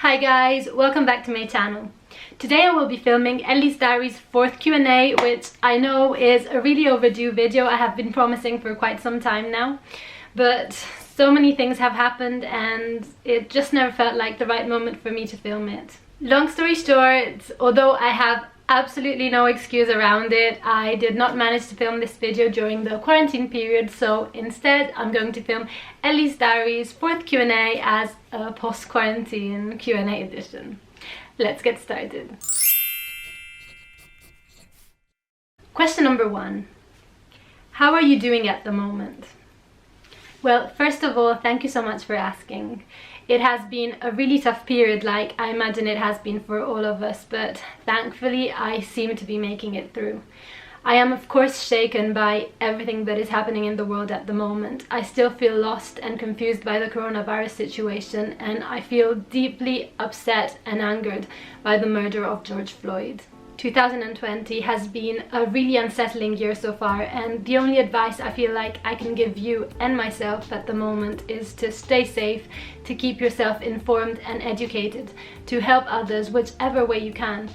Hi guys, welcome back to my channel. Today I will be filming Elly's Diary's 4th Q&A, which I know is a really overdue video. I have been promising for quite some time now, but so many things have happened and it just never felt like the right moment for me to film it. Long story short, although I have absolutely no excuse around it, I did not manage to film this video during the quarantine period, so instead I'm going to film Elly's Diary's 4th Q&A as a post-quarantine Q&A edition. Let's get started. Question number 1. How are you doing at the moment? Well, first of all, thank you so much for asking. It has been a really tough period, like I imagine it has been for all of us, but thankfully I seem to be making it through. I am of course shaken by everything that is happening in the world at the moment. I still feel lost and confused by the coronavirus situation, and I feel deeply upset and angered by the murder of George Floyd. 2020 has been a really unsettling year so far, and the only advice I feel like I can give you and myself at the moment is to stay safe, to keep yourself informed and educated, to help others whichever way you can,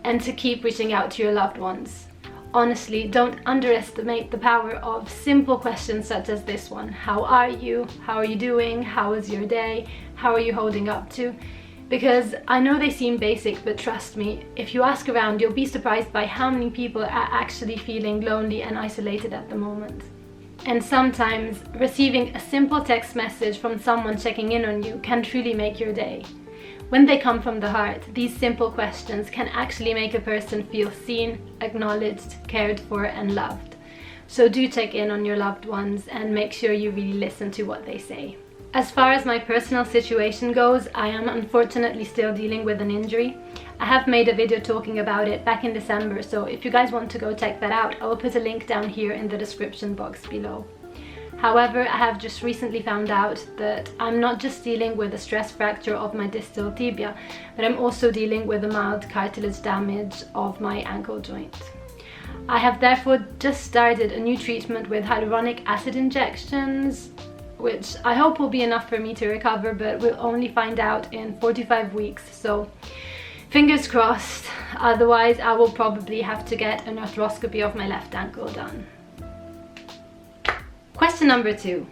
and to keep reaching out to your loved ones. Honestly, don't underestimate the power of simple questions such as this one. How are you? How are you doing? How was your day? How are you holding up to? Because I know they seem basic, but trust me, if you ask around, you'll be surprised by how many people are actually feeling lonely and isolated at the moment. And sometimes receiving a simple text message from someone checking in on you can truly make your day. When they come from the heart, these simple questions can actually make a person feel seen, acknowledged, cared for, and loved. So do check in on your loved ones and make sure you really listen to what they say. As far as my personal situation goes, I am unfortunately still dealing with an injury. I have made a video talking about it back in December, so if you guys want to go check that out, I will put a link down here in the description box below. However, I have just recently found out that I'm not just dealing with a stress fracture of my distal tibia, but I'm also dealing with a mild cartilage damage of my ankle joint. I have therefore just started a new treatment with hyaluronic acid injections, which I hope will be enough for me to recover, but we'll only find out in 45 weeks, so fingers crossed. Otherwise I will probably have to get an arthroscopy of my left ankle done. Question number 2.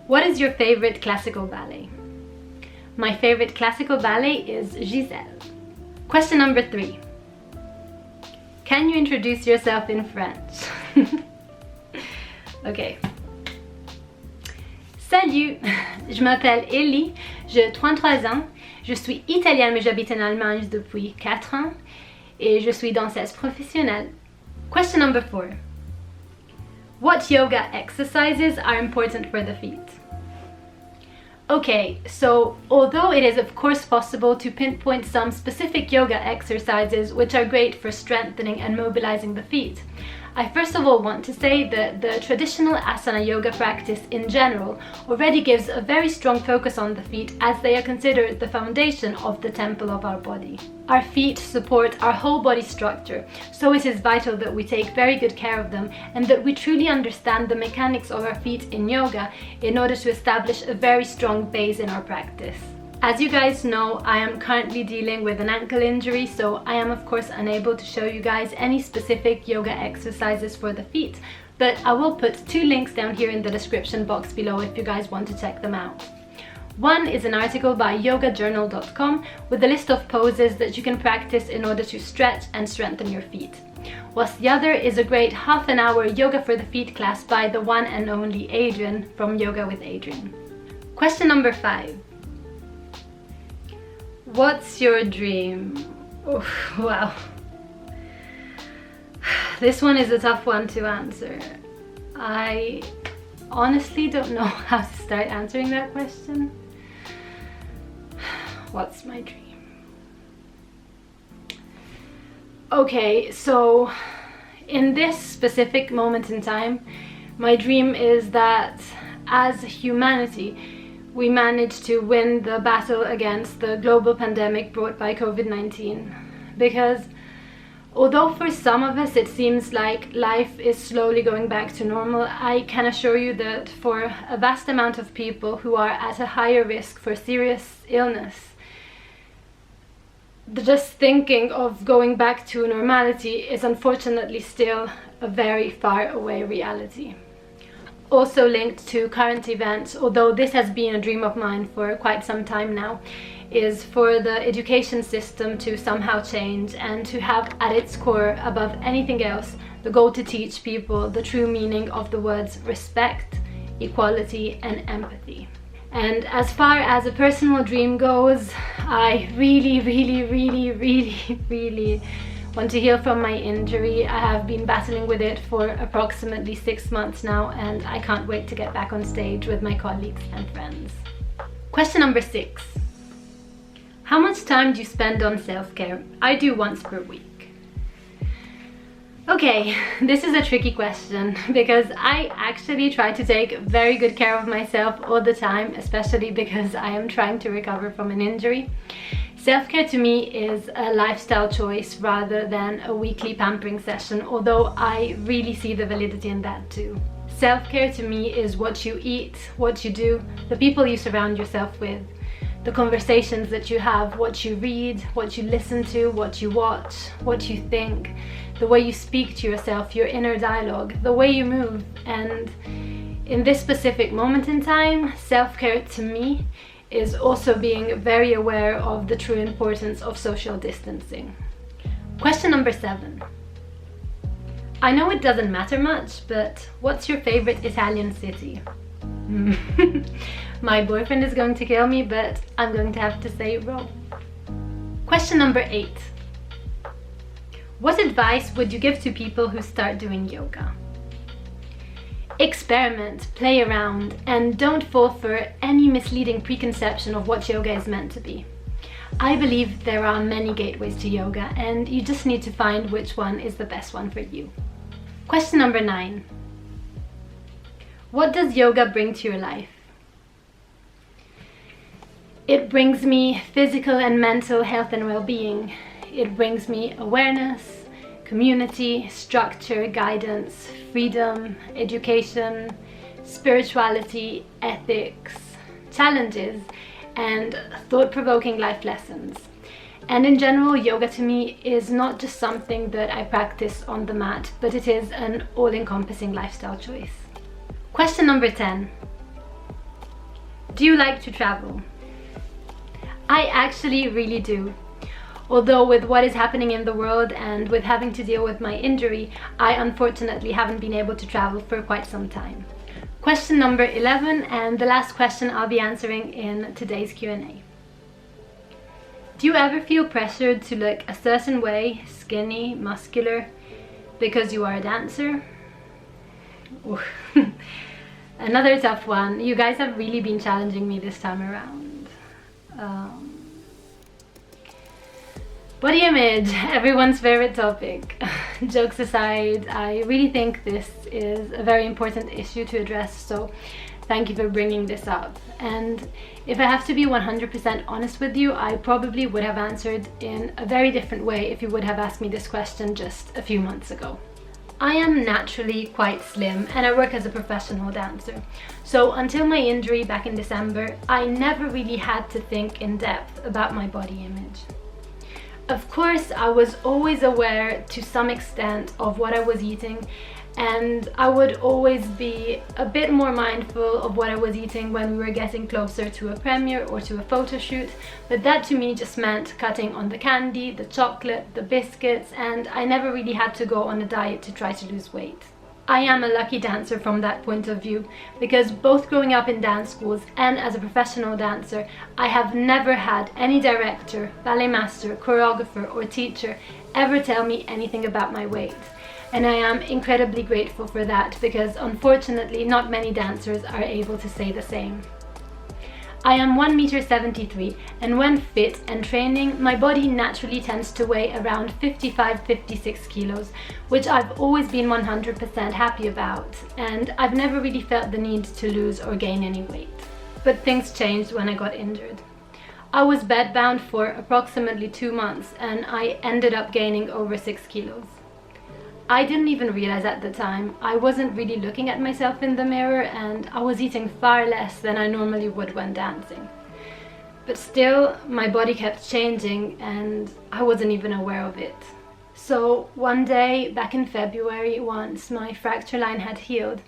What is your favorite classical ballet? My favorite classical ballet is Giselle. Question number 3. Can you introduce yourself in French? Okay. Salut, je m'appelle Elly, j'ai 33 ans, je suis italienne mais j'habite en Allemagne depuis 4 ans et je suis danseuse professionnelle. Question number 4. What yoga exercises are important for the feet? Okay, so although it is of course possible to pinpoint some specific yoga exercises which are great for strengthening and mobilizing the feet, I first of all want to say that the traditional asana yoga practice in general already gives a very strong focus on the feet, as they are considered the foundation of the temple of our body. Our feet support our whole body structure, so it is vital that we take very good care of them and that we truly understand the mechanics of our feet in yoga in order to establish a very strong base in our practice. As you guys know, I am currently dealing with an ankle injury, so I am of course unable to show you guys any specific yoga exercises for the feet, but I will put 2 links down here in the description box below if you guys want to check them out. One is an article by yogajournal.com with a list of poses that you can practice in order to stretch and strengthen your feet, whilst the other is a great half-an-hour yoga for the feet class by the one and only Adrian from Yoga with Adrian. Question number 5. What's your dream? Oh, wow. This one is a tough one to answer. I honestly don't know how to start answering that question. What's my dream? Okay, so in this specific moment in time, my dream is that as humanity, we managed to win the battle against the global pandemic brought by COVID-19. Because although for some of us it seems like life is slowly going back to normal, I can assure you that for a vast amount of people who are at a higher risk for serious illness, just thinking of going back to normality is unfortunately still a very far away reality. Also linked to current events, although this has been a dream of mine for quite some time now, is for the education system to somehow change and to have at its core, above anything else, the goal to teach people the true meaning of the words respect, equality and empathy. And as far as a personal dream goes, I really want to heal from my injury. I have been battling with it for approximately 6 months now, and I can't wait to get back on stage with my colleagues and friends. Question number 6. How much time do you spend on self-care? I do once per week. Okay, this is a tricky question because I actually try to take very good care of myself all the time, especially because I am trying to recover from an injury. Self-care to me is a lifestyle choice rather than a weekly pampering session, although I really see the validity in that too. Self-care to me is what you eat, what you do, the people you surround yourself with, the conversations that you have, what you read, what you listen to, what you watch, what you think, the way you speak to yourself, your inner dialogue, the way you move. And in this specific moment in time, self-care to me is also being very aware of the true importance of social distancing. Question number 7. I know it doesn't matter much, but what's your favorite Italian city? My boyfriend is going to kill me, but I'm going to have to say Rome. Question number 8. What advice would you give to people who start doing yoga? Experiment, play around, and don't fall for any misleading preconception of what yoga is meant to be. I believe there are many gateways to yoga, and you just need to find which one is the best one for you. Question number 9. What does yoga bring to your life? It brings me physical and mental health and well-being. It brings me awareness, community, structure, guidance, freedom, education, spirituality, ethics, challenges, and thought-provoking life lessons. And in general, yoga to me is not just something that I practice on the mat, but it is an all-encompassing lifestyle choice. Question number 10. Do you like to travel? I actually really do. Although with what is happening in the world and with having to deal with my injury, I unfortunately haven't been able to travel for quite some time. Question number 11, and the last question I'll be answering in today's Q&A. Do you ever feel pressured to look a certain way, skinny, muscular, because you are a dancer? Another tough one. You guys have really been challenging me this time around. Body image, everyone's favorite topic. Jokes aside, I really think this is a very important issue to address, so thank you for bringing this up. And if I have to be 100% honest with you, I probably would have answered in a very different way if you would have asked me this question just a few months ago. I am naturally quite slim and I work as a professional dancer. So until my injury back in December, I never really had to think in depth about my body image. Of course, I was always aware to some extent of what I was eating, and I would always be a bit more mindful of what I was eating when we were getting closer to a premiere or to a photo shoot, but that to me just meant cutting on the candy, the chocolate, the biscuits, and I never really had to go on a diet to try to lose weight. I am a lucky dancer from that point of view, because both growing up in dance schools and as a professional dancer, I have never had any director, ballet master, choreographer or teacher ever tell me anything about my weight. And I am incredibly grateful for that, because unfortunately not many dancers are able to say the same. I am 1.73 meters, and when fit and training, my body naturally tends to weigh around 55-56 kilos, which I've always been 100% happy about, and I've never really felt the need to lose or gain any weight. But things changed when I got injured. I was bedbound for approximately 2 months, and I ended up gaining over 6 kilos. I didn't even realize at the time. I wasn't really looking at myself in the mirror, and I was eating far less than I normally would when dancing. But still, my body kept changing and I wasn't even aware of it. So one day back in February, once my fracture line had healed,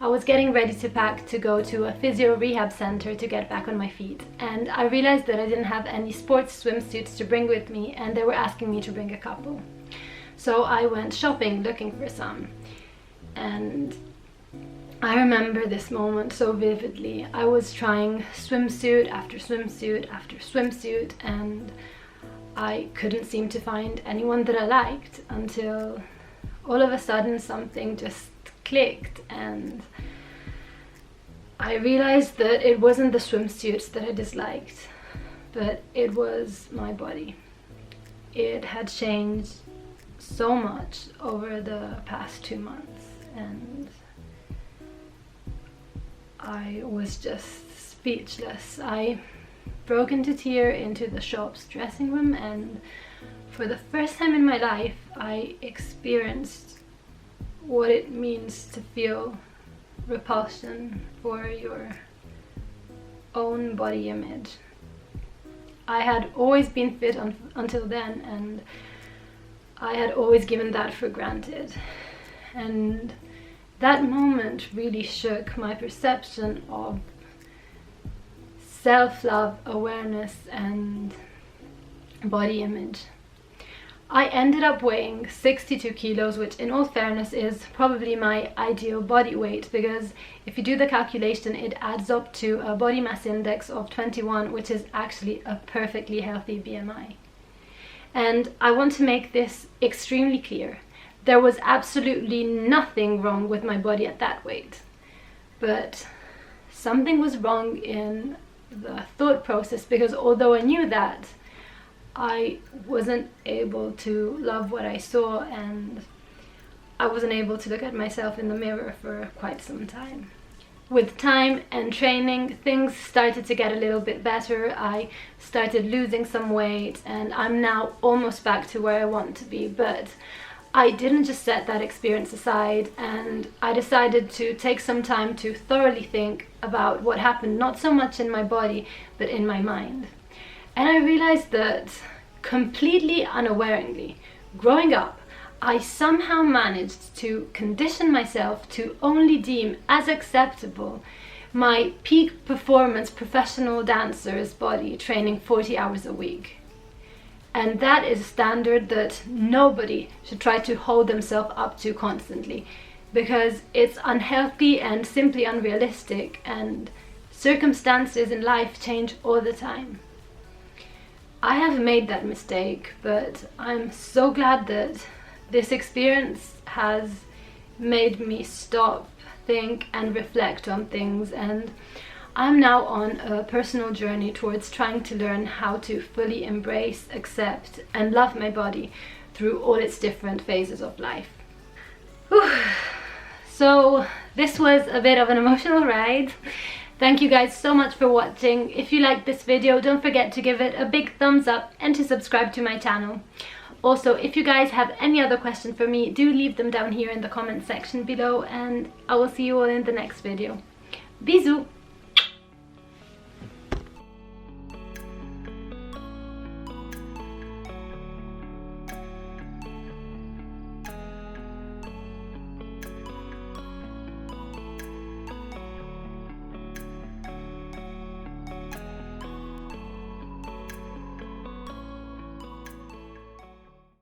I was getting ready to pack to go to a physio rehab center to get back on my feet, and I realized that I didn't have any sports swimsuits to bring with me, and they were asking me to bring a couple. So I went shopping looking for some, and I remember this moment so vividly. I was trying swimsuit after swimsuit after swimsuit, and I couldn't seem to find anyone that I liked until all of a sudden something just clicked, and I realized that it wasn't the swimsuits that I disliked, but it was my body. It had changed so much over the past 2 months, and I was just speechless. I broke into tears into the shop's dressing room, and for the first time in my life I experienced what it means to feel repulsion for your own body image. I had always been fit until then, and I had always given that for granted. And that moment really shook my perception of self-love, awareness, and body image. I ended up weighing 62 kilos, which in all fairness is probably my ideal body weight, because if you do the calculation it adds up to a body mass index of 21, which is actually a perfectly healthy BMI. And I want to make this extremely clear. There was absolutely nothing wrong with my body at that weight, but something was wrong in the thought process, because although I knew that, I wasn't able to love what I saw, and I wasn't able to look at myself in the mirror for quite some time. With time and training, things started to get a little bit better. I started losing some weight, and I'm now almost back to where I want to be, but I didn't just set that experience aside, and I decided to take some time to thoroughly think about what happened, not so much in my body, but in my mind. And I realized that completely unawarely, growing up, I somehow managed to condition myself to only deem as acceptable my peak performance professional dancer's body training 40 hours a week. And that is a standard that nobody should try to hold themselves up to constantly, because it's unhealthy and simply unrealistic, and circumstances in life change all the time. I have made that mistake, but I'm so glad that this experience has made me stop, think, and reflect on things, and I'm now on a personal journey towards trying to learn how to fully embrace, accept, and love my body through all its different phases of life. Whew. So this was a bit of an emotional ride. Thank you guys so much for watching. If you liked this video, don't forget to give it a big thumbs up and to subscribe to my channel. Also, if you guys have any other questions for me, do leave them down here in the comment section below, and I will see you all in the next video. Bisous!